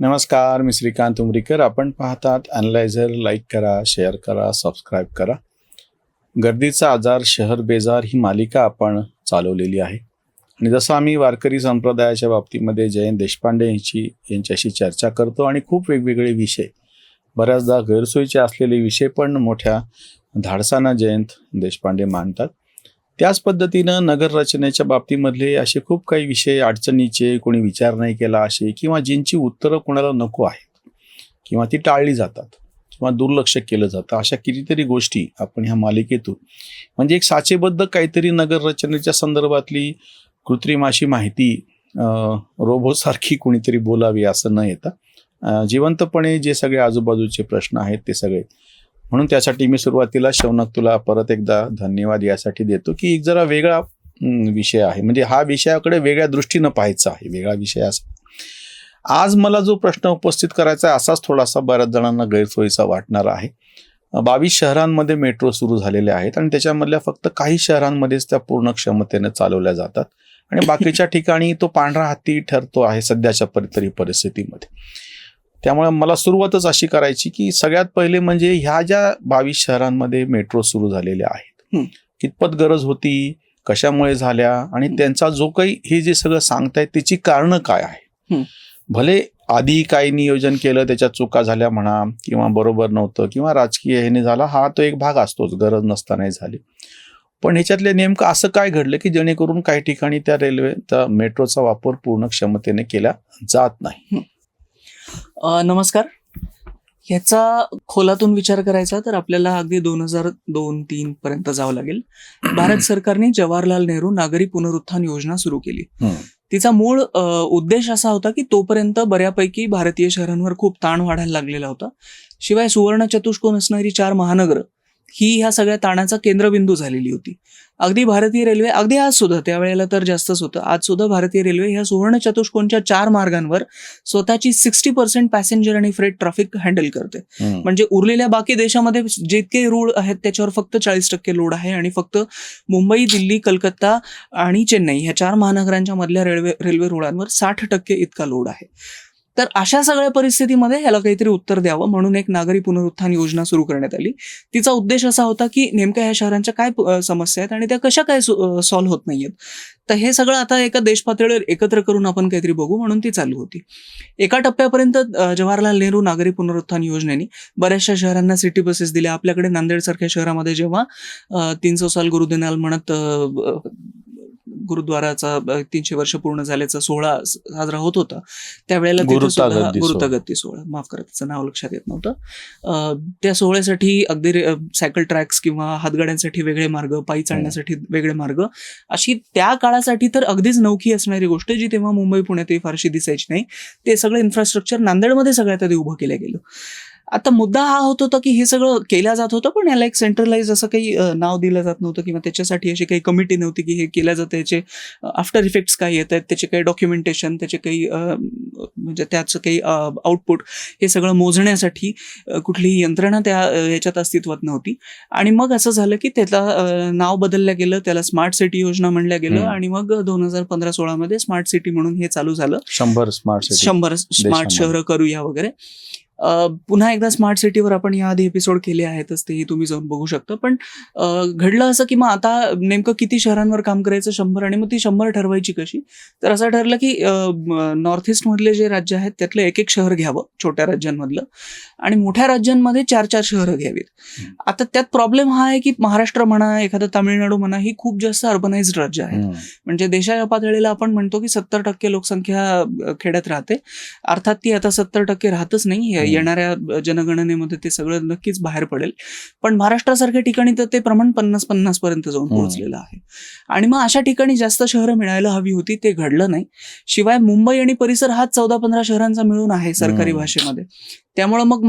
नमस्कार, मी श्रीकांत उमरीकर. आपण पाहतात ॲनलायझर. लाईक करा, शेअर करा, सबस्क्राईब करा. गर्दीचा आजार, शहर बेजार ही मालिका आपण चालवलेली आहे आणि जसं आम्ही वारकरी संप्रदायाच्या बाबतीमध्ये जयंत देशपांडे यांच्याशी चर्चा करतो आणि खूप वेगवेगळे विषय, बऱ्याचदा गैरसोयीचे असलेले विषय पण मोठ्या धाडसानं जयंत देशपांडे मांडतात. त्याच पद्धतीनं नगररचनेच्या बाबतीमधले असे खूप काही विषय अडचणीचे, कोणी विचार नाही केला असे, किंवा ज्यांची उत्तरं कोणाला नको आहेत किंवा ती टाळली जातात किंवा दुर्लक्ष केलं जातं, अशा कितीतरी गोष्टी आपण ह्या मालिकेतून म्हणजे एक साचेबद्ध काहीतरी नगररचनेच्या संदर्भातली कृत्रिम अशी माहिती रोबोसारखी कोणीतरी बोलावी असं न येता जिवंतपणे जे सगळे आजूबाजूचे प्रश्न आहेत ते सगळे. म्हणून त्यासाठी मी सुरुवातीला शौनक तुला परत एकदा धन्यवाद यासाठी देतो की एक जरा वेगळा विषय आहे, म्हणजे हा विषयाकडे वेगळ्या दृष्टीनं पाहायचा आहे, वेगळा विषय असा. आज मला जो प्रश्न उपस्थित करायचा आहे असाच थोडासा बऱ्याच जणांना गैरसोयीचा वाटणारा आहे. 22 शहरांमध्ये मेट्रो सुरू झालेल्या आहेत आणि त्याच्यामधल्या फक्त काही शहरांमध्येच त्या पूर्ण क्षमतेने चालवल्या जातात आणि बाकीच्या ठिकाणी तो पांढरा हत्ती ठरतो आहे सध्याच्या परिस्थितीमध्ये. त्यामुळे मला सुरुवातच अशी करायची की सगळ्यात पहिले म्हणजे ह्या ज्या 22 शहरांमध्ये मेट्रो सुरू झालेल्या आहेत, कितपत गरज होती, कशामुळे झाल्या आणि त्यांचा जो काही हे जे सगळं सांगतायत त्याची कारणं काय आहे. भले आधी काही नियोजन केलं, त्याच्यात चुका झाल्या म्हणा, किंवा बरोबर नव्हतं, किंवा राजकीय ह्याने झाला, हा तो एक भाग असतोच, गरज नसतानाही झाली. पण ह्याच्यातले नेमकं असं काय घडलं की जेणेकरून काही ठिकाणी त्या मेट्रोचा वापर पूर्ण क्षमतेने केला जात नाही. नमस्कार. ह्याचा खोलातून विचार करायचा तर आपल्याला अगदी 2002-03 पर्यंत जावं लागेल. भारत सरकारने जवाहरलाल नेहरू नागरी पुनरुत्थान योजना सुरू केली. तिचा मूळ उद्देश असा होता की तोपर्यंत बऱ्यापैकी भारतीय शहरांवर खूप ताण वाढायला लागलेला होता. शिवाय सुवर्ण चतुष्कोन असणारी 4 महानगरं ही ह्या सगळ्या ताणाचा केंद्रबिंदू झालेली होती. अगदी भारतीय रेल्वे, अगदी आज सुद्धा, त्यावेळेला तर जास्तच होतं, आज सुद्धा भारतीय रेल्वे ह्या सुवर्ण चतुष्कोनच्या 4 मार्गांवर स्वतःची 60% पॅसेंजर आणि फ्रेट ट्रॅफिक हँडल करते. म्हणजे उरलेल्या बाकी देशामध्ये जितके रूळ आहेत त्याच्यावर फक्त 40% लोड आहे आणि फक्त मुंबई, दिल्ली, कलकत्ता आणि चेन्नई ह्या 4 महानगरांच्या मधल्या रेल्वे रुळांवर 60% इतका लोड आहे. तर अशा सगळ्या परिस्थितीमध्ये ह्याला काहीतरी उत्तर द्यावं म्हणून एक नागरी पुनरुत्थान योजना सुरू करण्यात आली. तिचा उद्देश असा होता की नेमक्या ह्या शहरांच्या काय समस्या आहेत आणि त्या कशा काय सॉल्व्ह होत नाहीयेत, तर हे सगळं आता एका देश पातळीवर एकत्र करून आपण काहीतरी बघू म्हणून ती चालू होती. एका टप्प्यापर्यंत जवाहरलाल नेहरू नागरी पुनरुत्थान योजनेने बऱ्याचशा शहरांना सिटी बसेस दिल्या. आपल्याकडे नांदेड सारख्या शहरामध्ये जेव्हा 300 साल गुरुदिनाल म्हणत गुरुद्वाराचा 300 वर्ष पूर्ण झाल्याचा सोहळा साजरा होत होता, त्यावेळेला गुरुतागद्दी सोहळा, माफ करा त्याचं नाव लक्षात येत नव्हतं, त्या सोहळ्यासाठी अगदी सायकल ट्रॅक्स किंवा हातगाड्यांसाठी वेगळे मार्ग, पायी चालण्यासाठी वेगळे मार्ग, अशी त्या काळासाठी तर अगदीच नवखी असणारी गोष्ट जी तेव्हा मुंबई पुण्यातही फारशी दिसायची नाही, ते सगळं इन्फ्रास्ट्रक्चर नांदेडमध्ये सगळ्यात आधी उभं केलं गेलं. आता मुद्दा हा होत होता की हे सगळं केलं जात होतं पण याला एक सेंट्रलाइज असं काही नाव दिलं जात नव्हतं किंवा त्याच्यासाठी अशी काही कमिटी नव्हती की हे केलं जातं, याचे आफ्टर इफेक्ट्स काय येत आहेत, त्याचे काही डॉक्युमेंटेशन, त्याचे काही म्हणजे त्याचं काही आउटपुट, हे सगळं मोजण्यासाठी कुठलीही यंत्रणा त्या याच्यात अस्तित्वात नव्हती. आणि मग असं झालं की त्याला नाव बदललं गेलं, त्याला स्मार्ट सिटी योजना म्हणलं गेलं आणि मग 2015-16 मध्ये स्मार्ट सिटी म्हणून हे चालू झालं. 100 स्मार्ट शहरं करूया वगैरे. पुन्हा एकदा स्मार्ट सिटीवर आपण याआधी एपिसोड केले आहेतच, तेही तुम्ही जाऊन बघू शकता. पण घडलं असं की मग आता नेमकं किती शहरांवर काम करायचं, 100, आणि मग ती 100 ठरवायची कशी. तर असं ठरलं की नॉर्थ ईस्ट मधले जे राज्य आहेत त्यातलं एक शहर घ्यावं, छोट्या राज्यांमधलं, आणि मोठ्या राज्यांमध्ये 4-4 शहरं घ्यावीत. आता त्यात प्रॉब्लेम हा आहे की महाराष्ट्र म्हणा, एखादं तामिळनाडू म्हणा, ही खूप जास्त अर्बनाइज्ड राज्य आहेत. म्हणजे देशाच्या पातळीला आपण म्हणतो की 70% लोकसंख्या खेड्यात राहते. अर्थात ती आता 70% राहतच नाही, येणाऱ्या जनगणनेमध्ये ते सगळं नक्कीच बाहेर पडेल. पण महाराष्ट्रासारख्या ठिकाणी तर ते प्रमाण 50-50 पर्यंत जाऊन पोहोचलेलं आहे. आणि मग अशा ठिकाणी जास्त शहरं मिळायला हवी होती, ते घडलं नाही. शिवाय मुंबई आणि परिसर हा 14-15 शहरांचा मिळून आहे सरकारी भाषेमध्ये. त्यामुळे मग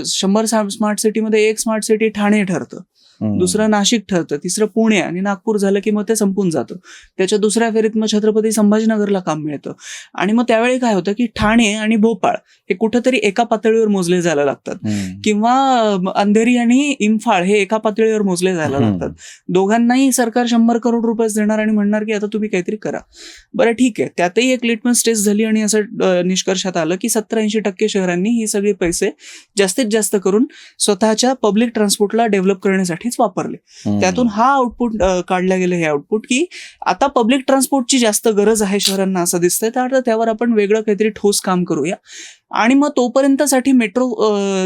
100 स्मार्ट सिटीमध्ये एक स्मार्ट सिटी ठाणे ठरतं. दुसरं नाशिक ठरतं, तिसरं पुणे आणि नागपूर झालं की मग ते संपून जातं. त्याच्या दुसऱ्या फेरीत मग छत्रपती संभाजीनगरला काम मिळतं. आणि मग त्यावेळी काय होतं की ठाणे आणि भोपाळ हे कुठंतरी एका पातळीवर मोजले जायला लागतात, किंवा अंधेरी आणि इम्फाळ हे एका पातळीवर मोजले जायला लागतात. दोघांनाही सरकार 100 करोड रुपये देणार आणि म्हणणार की आता तुम्ही काहीतरी करा. बरं ठीक आहे, त्यातही एक लिटमस टेस्ट झाली आणि असं निष्कर्षात आलं की 70-80% शहरांनी ही सगळे पैसे जास्तीत जास्त करून स्वतःच्या पब्लिक ट्रान्सपोर्टला डेव्हलप करण्यासाठीच वापरले. त्यातून हा आउटपुट काढलं गेलं, हे आउटपुट की आता पब्लिक ट्रान्सपोर्टची जास्त गरज आहे शहरांना असं दिसतंय, तर आता त्यावर आपण वेगळं काहीतरी ठोस काम करूया. आणि मग तोपर्यंतसाठी मेट्रो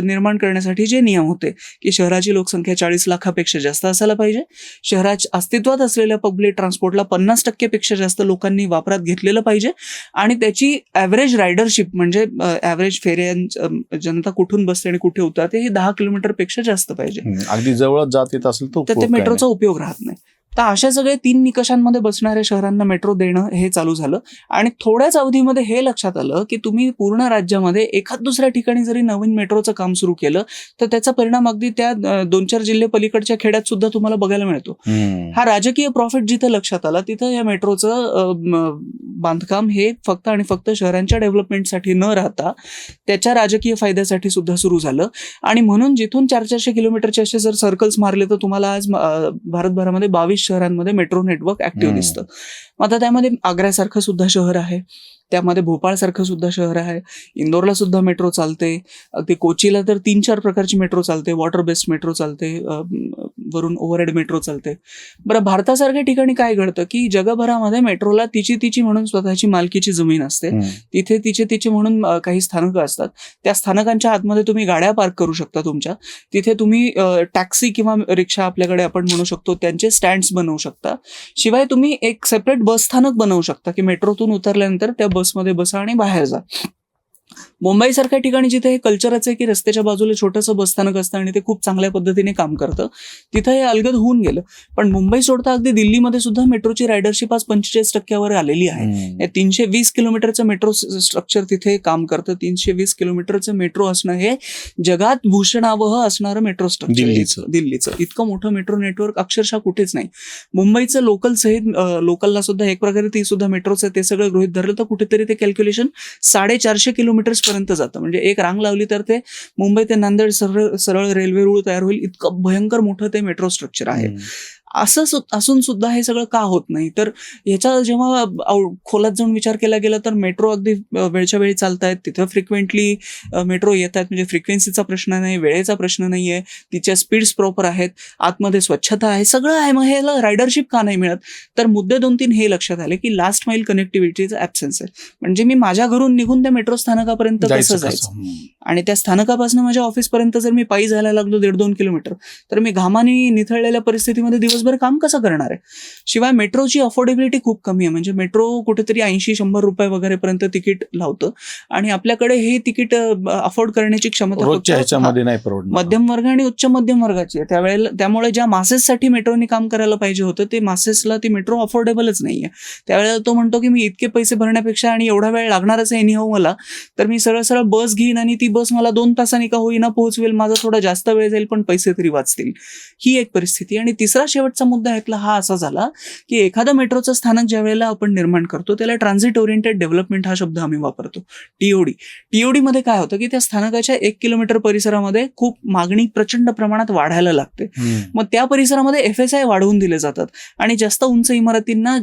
निर्माण करण्यासाठी जे नियम होते की शहराची लोकसंख्या 40 लाखापेक्षा जास्त असायला पाहिजे, शहराच्या अस्तित्वात असलेल्या पब्लिक ट्रान्सपोर्टला 50% जास्त लोकांनी वापरात घेतलेलं पाहिजे, आणि त्याची ॲव्हरेज रायडरशिप म्हणजे ॲव्हरेज फेऱ्या जनता कुठून बसते आणि कुठे उतरते हे 10 किलोमीटरपेक्षा जास्त पाहिजे. अगदी जवळच जात येत असेल तर ते मेट्रोचा उपयोग राहत नाही. तर अशा सगळे 3 निकषांमध्ये बसणाऱ्या शहरांना मेट्रो देणं हे चालू झालं. आणि थोड्याच अवधीमध्ये हे लक्षात आलं की तुम्ही पूर्ण राज्यामध्ये एखाद दुसऱ्या ठिकाणी जरी नवीन मेट्रोचं काम सुरू केलं तर त्याचा परिणाम अगदी त्या 2-4 जिल्हे पलीकडच्या खेड्यात सुद्धा तुम्हाला बघायला मिळतो. हा राजकीय प्रॉफिट जिथं लक्षात आला तिथं या मेट्रोचं बांधकाम हे फक्त आणि फक्त शहरांच्या डेव्हलपमेंटसाठी न राहता त्याच्या राजकीय फायद्यासाठी सुद्धा सुरू झालं. आणि म्हणून जिथून 400 किलोमीटरचे असे जर सर्कल्स मारले तर तुम्हाला आज भारतभरामध्ये 22 शहरांमध्ये मेट्रो नेटवर्क ऍक्टिव्ह दिसतं. आता त्यामध्ये आग्र्यासारखं सुद्धा शहर आहे, त्यामध्ये भोपाळसारखं सुद्धा शहर आहे, इंदोरला सुद्धा मेट्रो चालते, ते कोचीला तर 3-4 प्रकारची मेट्रो चालते, वॉटर बेस्ड मेट्रो चालते, वरून ओव्हरहेड मेट्रो चालते. बरं, भारतासारख्या ठिकाणी काय घडतं की जगभरामध्ये मेट्रोला तिची म्हणून स्वतःची मालकीची जमीन असते, तिथे तिचे म्हणून काही स्थानकं असतात. त्या स्थानकांच्या आतमध्ये तुम्ही गाड्या पार्क करू शकता तुमच्या, तिथे तुम्ही टॅक्सी किंवा रिक्षा आपल्याकडे आपण म्हणू शकतो त्यांचे स्टँड्स बनवू शकता. शिवाय तुम्ही एक सेपरेट बस स्थानक बनवू शकता की मेट्रोतून उतरल्यानंतर त्या बसमध्ये बसा आणि बाहेर जा. मुंबईसारख्या ठिकाणी जिथे हे कल्चरच आहे की रस्त्याच्या बाजूला छोटंसं बसस्थानक असतं आणि ते खूप चांगल्या पद्धतीने काम करतं, तिथं हे अलगद होऊन गेलं. पण मुंबई सोडता अगदी दिल्लीमध्ये सुद्धा मेट्रोची रायडरशिप आज 45% आलेली आहे. 320 किलोमीटरचं मेट्रो स्ट्रक्चर तिथे काम करतं. 320 किलोमीटरचं मेट्रो असणं हे जगात भूषणावह असणारं मेट्रो स्ट्रक्चर दिल्लीचं. इतकं मोठं मेट्रो नेटवर्क अक्षरशः कुठेच नाही. मुंबईचं लोकल सहित लोकलला सुद्धा एक प्रकारे ती सुद्धा मेट्रोचं ते सगळं गृहीत धरलं तर कुठेतरी ते कॅल्क्युलेशन 450 किलोमीटर्स पर्यंत जातं. म्हणजे एक रांग लावली तर ते मुंबई ते नांदेड सरळ रेल्वे रूळ तयार होईल, इतकं भयंकर मोठं ते मेट्रो स्ट्रक्चर आहे. असं असून सुद्धा हे सगळं का होत नाही? तर याचा जेव्हा खोलात जाऊन विचार केला गेला तर मेट्रो अगदी वेळच्या वेळी चालतायत, तिथं फ्रिक्वेंटली मेट्रो येत आहेत, म्हणजे फ्रिक्वेन्सीचा प्रश्न नाही, वेळेचा प्रश्न नाही आहे, तिच्या स्पीड्स प्रॉपर आहेत, आतमध्ये स्वच्छता आहे, सगळं आहे. मग ह्याला रायडरशिप का नाही मिळत? तर मुद्दे 2-3 हे लक्षात आले की लास्ट माईल कनेक्टिव्हिटीचा ॲब्सेन्स आहे. म्हणजे मी माझ्या घरून निघून त्या मेट्रो स्थानकापर्यंत कसं जायचं, आणि त्या स्थानकापासून माझ्या ऑफिसपर्यंत जर मी पायी जायला लागलो 1.5-2 किलोमीटर तर मी घामाने निथळलेल्या परिस्थितीमध्ये दिवसभर काम कसं करणार आहे? शिवाय मेट्रोची अफोर्डेबिलिटी खूप कमी आहे. म्हणजे मेट्रो कुठेतरी 80-100 रुपये वगैरे पर्यंत तिकीट लावतं आणि आपल्याकडे हे तिकीट अफोर्ड करण्याची क्षमता मध्यम वर्ग आणि उच्च मध्यम वर्गाची आहे. त्यामुळे ज्या मासेससाठी मेट्रोने काम करायला पाहिजे होतं ते मासेसला ती मेट्रो अफोर्डेबलच नाहीये. त्यावेळेला तो म्हणतो की मी इतके पैसे भरण्यापेक्षा आणि एवढा वेळ लागणारच आहे एनी हाऊ मला, तर मी सरळ बस घेईन आणि ती बस मला 2 तासांनी का होईना पोहोचवेल, माझा थोडा जास्त वेळ जाईल पण पैसे तरी वाचतील. ही एक परिस्थिती. आणि तिसरा शेवटचा मुद्दा ह्यातला हा असा झाला की एखादं मेट्रोचं स्थानक ज्या वेळेला आपण निर्माण करतो त्याला ट्रान्झिट ओरिएंटेड डेव्हलपमेंट हा शब्द आम्ही वापरतो, टीओडी मध्ये काय होतं की त्या स्थानकाच्या 1 किलोमीटर परिसरामध्ये खूप मागणी प्रचंड प्रमाणात वाढायला लागते. मग त्या परिसरामध्ये FSI वाढवून दिले जातात आणि जास्त उंच इमारतींना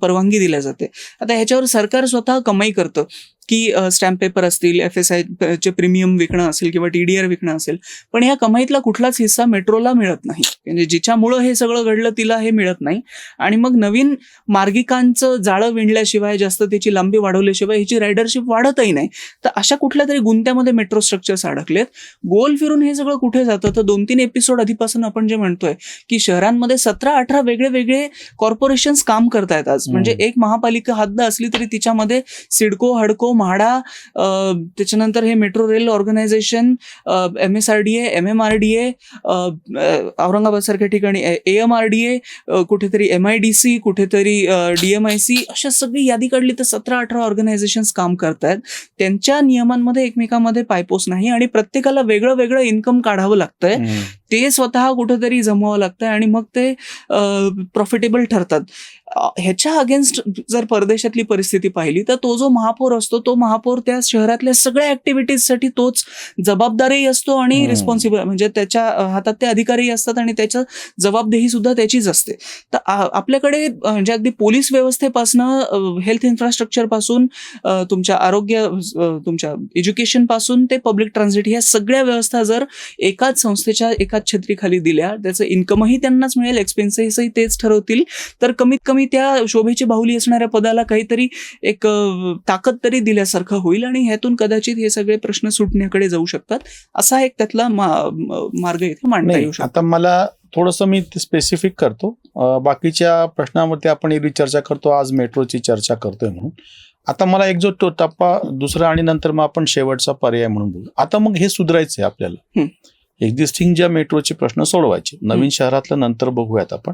परवानगी दिल्या जाते. आता ह्याच्यावर सरकार स्वतः कमाई करतं की स्टॅम्प पेपर असतील, FSI चे प्रीमियम विकणं असेल किंवा TDR विकणं असेल, पण या कमाईतला कुठलाच हिस्सा मेट्रोला मिळत नाही. म्हणजे जिच्यामुळं हे सगळं घडलं तिला हे मिळत नाही. आणि मग नवीन मार्गिकांचं जाळं विणल्याशिवाय, जास्त त्याची लांबी वाढवल्याशिवाय ह्याची रायडरशिप वाढतही नाही. तर अशा कुठल्या तरी गुंत्यामध्ये मेट्रो स्ट्रक्चर्स अडकलेत. गोल फिरून हे सगळं कुठे जातं? तर 2-3 एपिसोड आधीपासून आपण जे म्हणतोय की शहरांमध्ये 17-18 वेगळे कॉर्पोरेशन्स काम करतायत आज. म्हणजे एक महापालिका हद्द असली तरी तिच्यामध्ये सिडको, हडको, म्हाडा, त्याच्यानंतर हे metro rail organisation, MSRDA, MMRDA, Aurangabad सारख्या ठिकाणी AMRDA, कुठेतरी MIDC, कुठेतरी DMIC, अशा सगळी यादी काढली तर 17-18 ऑर्गनायझेशन्स काम करतायत. त्यांच्या नियमांमध्ये एकमेकांमध्ये पायपोस नाही आणि प्रत्येकाला वेगळं इन्कम काढावं लागतंय. ते स्वतः कुठेतरी जमवावं लागतं आणि मग ते प्रॉफिटेबल ठरतात. ह्याच्या अगेन्स्ट जर परदेशातली परिस्थिती पाहिली तर तो जो महापौर असतो तो महापौर त्या शहरातल्या सगळ्या ऍक्टिव्हिटीजसाठी तोच जबाबदारही असतो आणि रिस्पॉन्सिबल, म्हणजे त्याच्या हातात ते अधिकारही असतात आणि त्याच्या जबाबदेही सुद्धा त्याचीच असते. तर आपल्याकडे म्हणजे अगदी पोलीस व्यवस्थेपासनं, हेल्थ इन्फ्रास्ट्रक्चर पासून, तुमच्या आरोग्य, तुमच्या एज्युकेशन पासून ते पब्लिक ट्रान्झिट, ह्या सगळ्या व्यवस्था जर एकाच संस्थेच्या एकाच छत्रीखाली दिल्या, त्याचं इन्कमही त्यांनाच मिळेल, एक्सपेन्सेसही तेच ठरवतील, तर कमीत कमी त्या शोभेची बाहुली असणाऱ्या पदाला काहीतरी एक ताकद तरी दिल्यासारखं होईल आणि ह्यातून कदाचित हे सगळे प्रश्न सुटण्याकडे जाऊ शकतात. असा एक त्यातला मार्ग इथे मांडता येऊ शकतो. आता मला थोडंसं मी स्पेसिफिक करतो, बाकीच्या प्रश्नावरती आपण एरवी चर्चा करतो, आज मेट्रोची चर्चा करतोय म्हणून. आता मला एक जो टप्पा दुसरा आणि नंतर मग आपण शेवटचा पर्याय म्हणून बोलू. आता मग हे सुधारायचंय आपल्याला, एक्झिस्टिंग ज्या मेट्रोचे प्रश्न सोडवायचे, नवीन शहरातलं नंतर बघूयात आपण.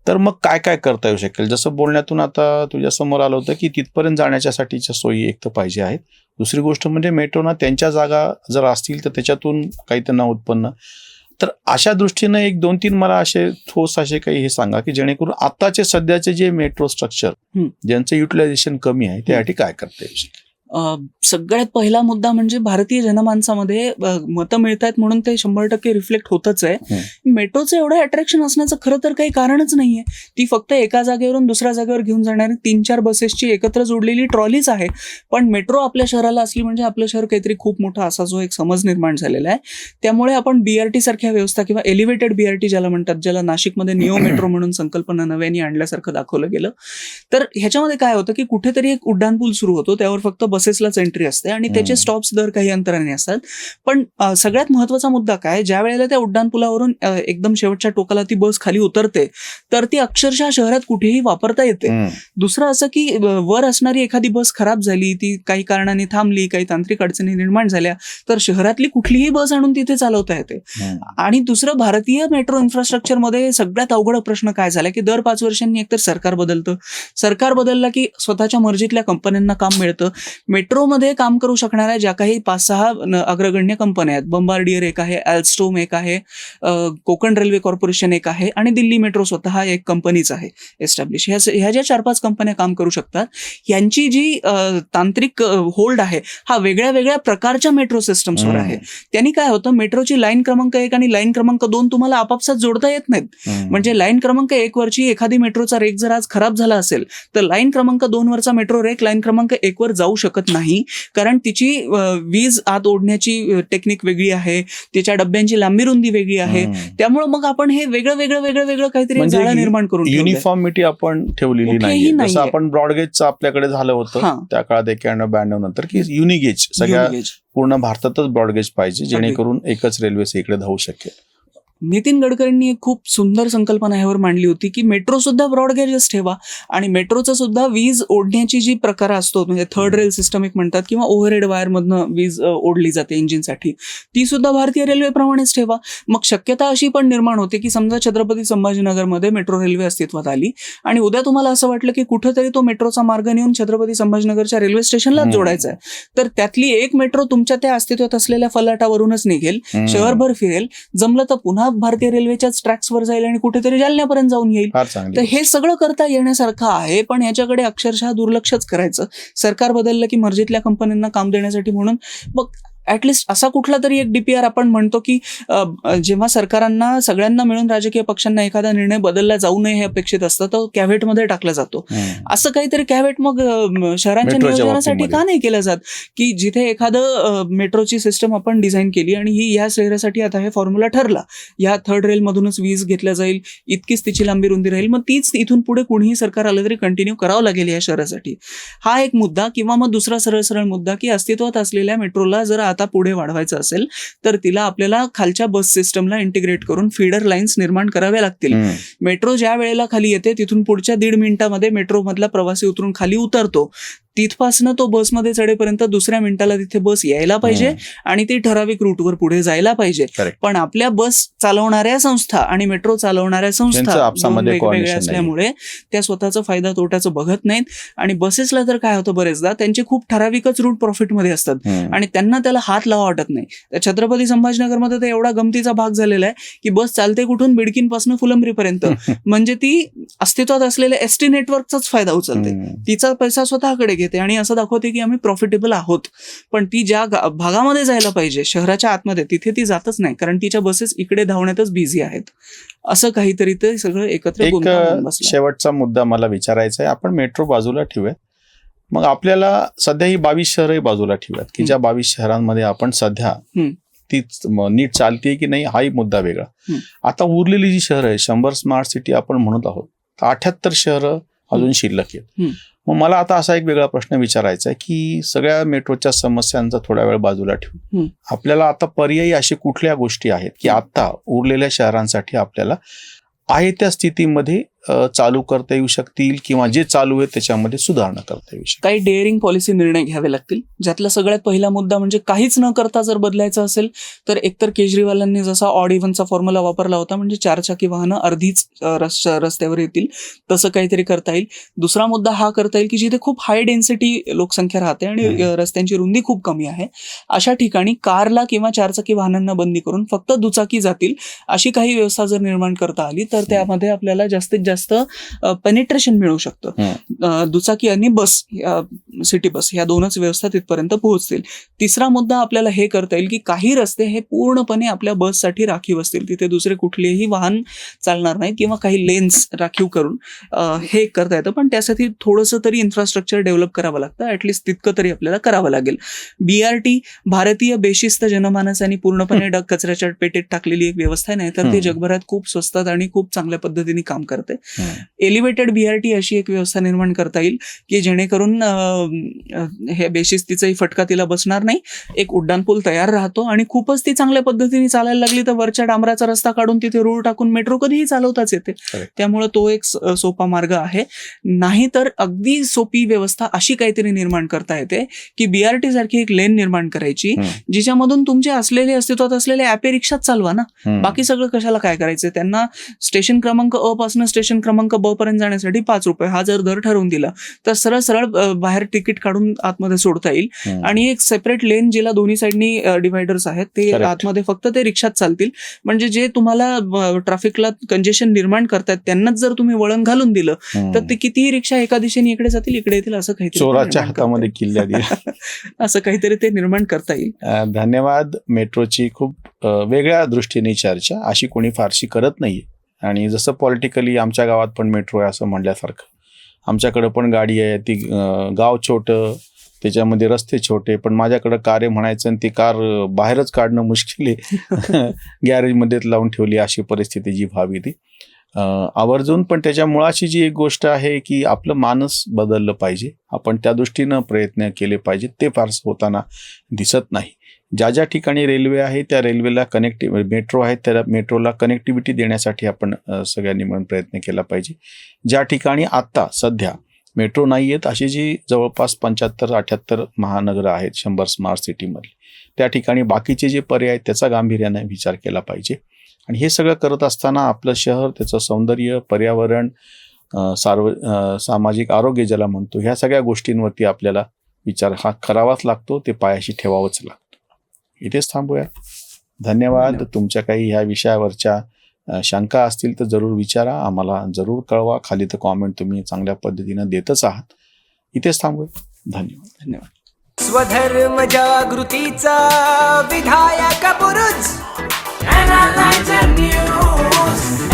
तर मग काय काय करता येऊ शकेल? जसं बोलण्यातून आता तुझ्या समोर आलं होतं की तिथपर्यंत जाण्याच्यासाठीच्या सोयी एक तर पाहिजे आहेत. दुसरी गोष्ट म्हणजे मेट्रोना त्यांच्या जागा जर असतील तर त्याच्यातून काही त्यांना उत्पन्न. तर अशा दृष्टीनं 1-2-3 मला असे ठोस असे काही हे सांगा की जेणेकरून आताचे सध्याचे जे मेट्रो स्ट्रक्चर ज्यांचं युटिलायझेशन कमी आहे त्यासाठी काय करता येऊ शकेल? सगळ्यात पहिला मुद्दा म्हणजे भारतीय जनमानसामध्ये मतं मिळत आहेत म्हणून ते 100% रिफ्लेक्ट होतच आहे. मेट्रोचं एवढं अट्रॅक्शन असण्याचं खरं तर काही कारणच नाहीये. ती फक्त एका जागेवरून दुसऱ्या जागेवर घेऊन जाणारी 3-4 बसेसची एकत्र जोडलेली ट्रॉलीच आहे. पण मेट्रो आपल्या शहराला असली म्हणजे आपलं शहर काहीतरी खूप मोठा असा जो एक समज निर्माण झालेला आहे. त्यामुळे आपण BRT सारख्या व्यवस्था किंवा एलिव्हेटेड BRT ज्याला म्हणतात, ज्याला नाशिकमध्ये निओ मेट्रो म्हणून संकल्पना नव्याने आणल्यासारखं दाखवलं गेलं. तर ह्याच्यामध्ये काय होतं की कुठेतरी एक उड्डाणपूल सुरू होतो, त्यावर फक्त बसेसलाच एंट्री असते आणि त्याचे स्टॉप्स दर काही अंतराने असतात. पण सगळ्यात महत्वाचा मुद्दा काय, ज्या वेळेला त्या उड्डाणपुलावरून एकदम शेवटच्या टोकाला ती बस खाली उतरते तर ती अक्षरशः शहरात कुठेही वापरता येते. दुसरं असं की वर असणारी एखादी बस खराब झाली, ती काही कारणाने थांबली, काही तांत्रिक अडचणी निर्माण झाल्या तर शहरातली कुठलीही बस आणून तिथे चालवता येते. आणि दुसरं, भारतीय मेट्रो इन्फ्रास्ट्रक्चरमध्ये सगळ्यात अवघड प्रश्न काय झाला की दर 5 वर्षांनी एकतर सरकार बदलतं, सरकार बदलला की स्वतःच्या मर्जीतल्या कंपन्यांना काम मिळतं. मेट्रोमध्ये काम करू शकणाऱ्या ज्या काही 5-6 अग्रगण्य कंपन्या आहेत, बंबार्डियर एक आहे, अल्स्टोम एक आहे, कोकण रेल्वे कॉर्पोरेशन एक आहे आणि दिल्ली मेट्रो स्वतः एक कंपनीच आहे एस्टॅब्लिश. ह्या ज्या 4-5 कंपन्या काम करू शकतात, यांची जी तांत्रिक होल्ड आहे हा वेगळ्या वेगळ्या प्रकारच्या मेट्रो सिस्टम्सवर आहे. त्यांनी काय होतं, मेट्रोची लाईन क्रमांक 1 आणि लाईन क्रमांक 2 तुम्हाला आपापसात जोडता येत नाहीत. म्हणजे लाईन क्रमांक 1 वरची एखादी मेट्रोचा रेक जर आज खराब झाला असेल तर लाईन क्रमांक 2 वरचा मेट्रो रेक लाईन क्रमांक 1 वर जाऊ शकत नाही, कारण तिची वीज आत ओढण्याची टेक्निक वेगळी आहे, तिच्या डब्यांची लांबी रुंदी वेगळी आहे. त्यामुळे मग आपण हे वेगळं काहीतरी जाळं निर्माण करून युनिफॉर्मिटी आपण ठेवलेली नाही. जसं आपण ब्रॉडगेजचं आपल्याकडे झालं होतं त्या काळात 91-92 नंतर की युनिगेज सगळ्या पूर्ण भारतातच ब्रॉडगेज पाहिजे जेणेकरून एकच रेल्वे इकडे धावू शकेल. नितीन गडकरींनी एक खूखूप सुंदर संकल्पना ह्यावर मांडली होती की मेट्रो सुद्धा ब्रॉडगेजच ठेवा आणि मेट्रोचं सुद्धा वीज ओढण्याची जी प्रकार असतो, म्हणजे थर्ड रेल सिस्टम एक म्हणतात किंवा ओव्हरहेड वायरमधनं वीज ओढली जाते इंजिनसाठी, ती सुद्धा भारतीय रेल्वेप्रमाणेच ठेवा. मग शक्यता अशी पण निर्माण होते की समजा छत्रपती संभाजीनगरमध्ये मेट्रो रेल्वे अस्तित्वात आली आणि उद्या तुम्हाला असं वाटलं की कुठेतरी तो मेट्रोचा मार्ग नेऊन छत्रपती संभाजीनगरच्या रेल्वे स्टेशनलाच जोडायचा आहे, तर त्यातली एक मेट्रो तुमच्या त्या अस्तित्वात असलेल्या फलाटावरूनच निघेल, शहरभर फिरेल, जमलं तर पुन्हा भारतीय रेल्वेच्याच ट्रॅक्सवर जाईल आणि कुठेतरी जालन्यापर्यंत जाऊन येईल. तर हे सगळं करता येण्यासारखं आहे, पण याच्याकडे अक्षरशः दुर्लक्षच करायचं. सरकार बदललं की मर्जीतल्या कंपन्यांना काम देण्यासाठी म्हणून मग ऍटलिस्ट असा कुठला तरी एक DPR आपण म्हणतो की जेव्हा सरकारांना सगळ्यांना मिळून राजकीय पक्षांना एखादा निर्णय बदलला जाऊ नये हे अपेक्षित असतं तर कॅव्हेटमध्ये टाकला जातो. असं काहीतरी कॅव्हेट मग शहरांच्या नियोजनासाठी का नाही केलं जात की जिथे एखादं मेट्रोची सिस्टम आपण डिझाईन केली आणि ही या शहरासाठी आता हे फॉर्म्युला ठरला, या थर्ड रेल मधूनच वीज घेतल्या जाईल, इतकीच तिची लांबी रुंदी राहील, मग तीच इथून पुढे कुणीही सरकार आलं तरी कंटिन्यू करावं लागेल या शहरासाठी. हा एक मुद्दा. किंवा मग दुसरा सरळ मुद्दा की अस्तित्वात असलेल्या मेट्रोला जर आता पुढे वाढवायचं असेल तर तिला आपल्याला खालच्या बस सिस्टमला इंटिग्रेट करून फीडर लाईन्स निर्माण कराव्या लागतील. मेट्रो ज्या वेळेला खाली येते तिथून पुढच्या 1.5 मिनिटामध्ये मेट्रो मधला प्रवासी उतरून खाली उतरतो, तिथपासनं तो बसमध्ये चढेपर्यंत दुसऱ्या मिनिटाला तिथे बस यायला पाहिजे आणि ती ठराविक रूटवर पुढे जायला पाहिजे. पण आपल्या बस चालवणाऱ्या संस्था आणि मेट्रो चालवणाऱ्या संस्था वेगवेगळ्या असल्यामुळे त्या स्वतःचा फायदा तोट्याचं बघत नाहीत. आणि बसेसला तर काय होतं, बरेचदा त्यांचे खूप ठराविकच रूट प्रॉफिटमध्ये असतात आणि त्यांना त्याला हात लावा वाटत नाही. छत्रपती संभाजीनगरमध्ये तर एवढा गमतीचा भाग झालेला आहे की बस चालते कुठून, बिडकीनपासून फुलंब्रीपर्यंत, म्हणजे ती अस्तित्वात असलेल्या एसटी नेटवर्कचाच फायदा उचलते, तिचा पैसा स्वतःकडे घेते आणि असं दाखवते की आम्ही प्रॉफिटेबल आहोत. पण ती ज्या भागामध्ये जायला पाहिजे शहराच्या आतमध्ये तिथे ती जातच नाही, कारण तिच्या बसेस इकडे धावण्यातच बिझी आहेत. असं काहीतरी ते सगळं एकत्र गुंतवून बसलं. शेवटचा मुद्दा मला विचारायचा आहे, आपण मेट्रो बाजूला ठेवूयात, मग आपल्याला सध्या ही 22 शहरही बाजूला ठेवूयात की ज्या 22 शहरांमध्ये आपण सध्या ती नीट चालते की नाही हाही मुद्दा वेगळा. आता उरलेली जी शहरं आहे 100 स्मार्ट सिटी आपण म्हणत आहोत, 78 शहरं अजून शिल्लक आहेत. मग मला आता असा एक वेगळा प्रश्न विचारायचा आहे की सगळ्या मेट्रोच्या समस्यांचा थोडा वेळ बाजूला ठेवून आपल्याला आता पर्यायी अशी कुठल्या गोष्टी आहेत की आता उरलेल्या शहरांसाठी आपल्याला आहे त्या स्थितीमध्ये चालू करता येऊ शकतील किंवा जे चालू आहे त्याच्यामध्ये सुधारणा करता येऊ शकते. काही डेअरिंग पॉलिसी निर्णय घ्यावे लागतील, ज्यातला सगळ्यात पहिला मुद्दा म्हणजे काहीच न करता जर बदलायचं असेल तर एकतर केजरीवालांनी जसा ऑड इव्हनचा फॉर्म्युला वापरला होता, म्हणजे 4 चाकी वाहनं अर्धीच रस्त्यावर येतील, तसं काहीतरी करता येईल. दुसरा मुद्दा हा करता येईल की जिथे खूप हाय डेन्सिटी लोकसंख्या राहते आणि रस्त्यांची रुंदी खूप कमी आहे, अशा ठिकाणी कारला किंवा 4 चाकी वाहनांना बंदी करून फक्त दुचाकी जातील अशी काही व्यवस्था जर निर्माण करता आली तर त्यामध्ये आपल्याला जास्तीत जास्त पेनिट्रेशन मिळू शकतं. दुचाकी आणि बस, सिटी बस, ह्या दोनच व्यवस्था तिथपर्यंत पोहोचतील. तिसरा मुद्दा आपल्याला हे करता येईल की काही रस्ते हे पूर्णपणे आपल्या बससाठी राखीव असतील, तिथे दुसरे कुठलेही वाहन चालणार नाहीत किंवा काही लेन्स राखीव करून हे करता येतं. पण त्यासाठी थोडंसं तरी इन्फ्रास्ट्रक्चर डेव्हलप करावं लागतं, ऍटलिस्ट तितकं तरी आपल्याला करावं लागेल. BRT भारतीय बेशिस्त जनमानसाने पूर्णपणे कचऱ्याच्या पेटीत टाकलेली एक व्यवस्था नाही, तर ती जगभरात खूप स्वस्तात आणि खूप चांगल्या पद्धतीने काम करते. एलिव्हेटेड BRT अशी एक व्यवस्था निर्माण करता येईल की जेणेकरून हे बेशिस्तीचाही फटका तिला बसणार नाही, एक उड्डाणपूल तयार राहतो आणि खूपच ती चांगल्या पद्धतीने चालायला लागली तर वरच्या डांबराचा रस्ता काढून तिथे रूळ टाकून मेट्रो कधीही चालवताच येते. त्यामुळे तो एक सोपा मार्ग आहे. नाही तर अगदी सोपी व्यवस्था अशी काहीतरी निर्माण करता येते की BRT सारखी एक लेन निर्माण करायची जिच्यामधून तुमचे अस्तित्वात असलेले ॲपे रिक्षात चालवा ना, बाकी सगळं कशाला काय करायचं. त्यांना स्टेशन क्रमांक अ पासून स्टेशन क्रमांक ब पर्यंत जाण्यासाठी 5 रुपये हा जर दर ठरवून दिला तर सरळ बाहेर तिकीट काढून आतमध्ये सोडता येईल आणि एक सेपरेट लेन जिला दोन्ही साईडनी डिव्हायडर्स आहेत ते आतमध्ये फक्त ते रिक्षात चालतील. म्हणजे जे तुम्हाला ट्रॅफिकला कंजेशन निर्माण करतात त्यांनाच जर तुम्ही वळण घालून दिलं तर ते कितीही रिक्षा एका दिशेने इकडे जातील इकडे येतील, असं काहीतरी चोराच्या हातामध्ये किल्ल्या असं काहीतरी ते निर्माण करता येईल. धन्यवाद. मेट्रोची खूप वेगळ्या दृष्टीने चर्चा अशी कोणी फारशी करत नाहीये आणि जसं पॉलिटिकली आमच्या गावात पण मेट्रो आहे असं म्हणल्यासारखं आमच्याकडं पण गाडी आहे, ती गाव छोटं त्याच्यामध्ये रस्ते छोटे, पण माझ्याकडं कार आहे म्हणायचं आणि ती कार बाहेरच काढणं मुश्किल आहे, गॅरेजमध्येच लावून ठेवली अशी परिस्थिती जी व्हावी ती आवर्जून. पण त्याच्या मुळाची जी एक गोष्ट आहे की आपलं मानस बदललं पाहिजे, आपण त्या दृष्टीनं प्रयत्न केले पाहिजे, ते फारसं होताना दिसत नाही. ज्या ज्या ठिकाणी रेल्वे आहे त्या रेल्वेला मेट्रो आहे त्या मेट्रोला कनेक्टिव्हिटी देण्यासाठी आपण सगळ्यांनी मिळून प्रयत्न केला पाहिजे. ज्या ठिकाणी आत्ता सध्या मेट्रो नाही आहेत अशी जी जवळपास 75-78 महानगरं आहेत 100 स्मार्ट सिटीमधली, त्या ठिकाणी बाकीचे जे पर्याय आहेत त्याचा गांभीर्याने विचार केला पाहिजे. आणि हे सगळं करत असताना आपलं शहर, त्याचं सौंदर्य, पर्यावरण, सामाजिक आरोग्य ज्याला म्हणतो, ह्या सगळ्या गोष्टींवरती आपल्याला विचार हा करावाच लागतो, ते पायाशी ठेवावंच लागतं. इथेच थांबूया. धन्यवाद. तुमच्या काही ह्या विषयावरच्या शंका असतील तर जरूर विचारा, आम्हाला जरूर कळवा. खाली तर कॉमेंट तुम्ही चांगल्या पद्धतीनं देतच आहात. इथेच थांबूया. धन्यवाद. स्वधर्म जागृतीचा विधायक बुरुज Analyzer News.